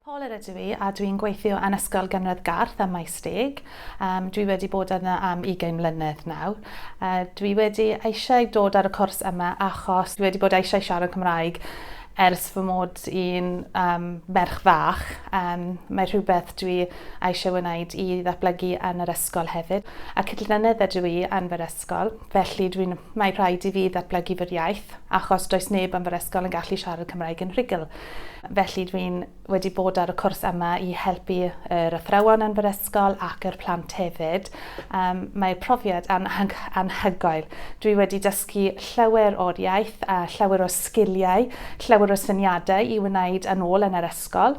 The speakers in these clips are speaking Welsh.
Paula ydw i a dwi'n gweithio yn Ysgol Gymraeg am Maestig. Dwi wedi bod yna am 20 mlynedd nawr. Dwi wedi eisiau dod ar y cwrs yma achos dwi wedi bod eisiau siarad Cymraeg ers fy mod i'n merch fach. Mae rhywbeth dwi eisiau wneud i ddatblygu yn yr ysgol hefyd. A cydlynydd ydw i yn fy'r ysgol, felly mae rhaid i fi ddatblygu fy'r iaith, achos does neb yn fy'r ysgol yn gallu siarad Cymraeg yn rhugl. Felly dwi'n wedi bod ar y cwrs yma i helpu yr athrawon yn fy'r ysgol ac yr plant hefyd. Mae'r profiad anhygoel. Dwi wedi dysgu llawer o'r iaith, llawer o sgiliau, llawer o syniadau i wneud yn ôl yn yr ysgol.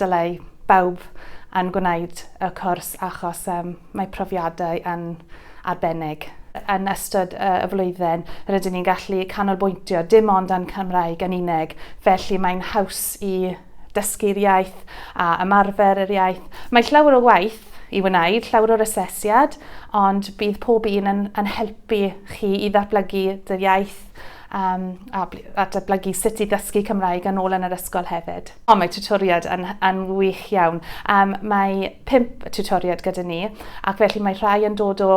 Dylai bawb yn gwneud y cwrs achos mae profiadau yn arbennig. Yn ystod y flwyddyn, rydyn ni'n gallu canolbwyntio dim ond yn Cymraeg yn unig, felly mae'n haws i dysgu'r iaith a ymarfer yr iaith. Mae llawer o waith i wneud, llawer o'r asesiad, ond bydd pob un yn helpu chi i ddatblygu dy iaith a datblygu sut i ddysgu Cymraeg yn ôl yn yr ysgol hefyd. Mae tutoriad yn wych iawn. Mae 5 tutoriad gyda ni, ac felly mae rhai yn dod o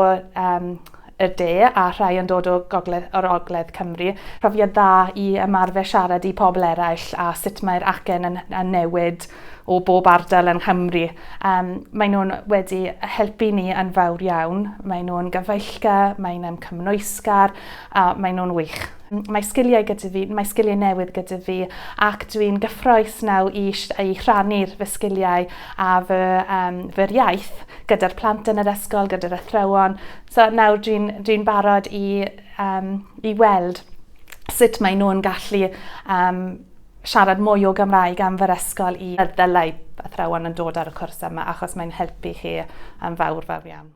y de a rhai yn dod o'r ogledd Cymru. Profiad dda i ymarfer siarad i pobl eraill a sut mae'r acen yn newid o bob ardal yn Nghymru. Maen nhw'n wedi helpu ni yn fawr iawn. Maen nhw'n gyfeillgar, maen nhw'n cymwysgar a maen nhw'n wych. Mae sgiliau gyda fi, mae sgiliau newydd gyda fi, ac dwi'n gyffrous nawr i rhannu'r fy sgiliau a fy'r iaith gyda'r plant yn yr ysgol, gyda'r athrawon. So nawr dwi'n barod i weld sut maen nhw'n gallu siarad mwy o Gymraeg am fy'r ysgol i ddylai athrawon yn dod ar y cwrs yma achos mae'n helpu chi yn fawr iawn.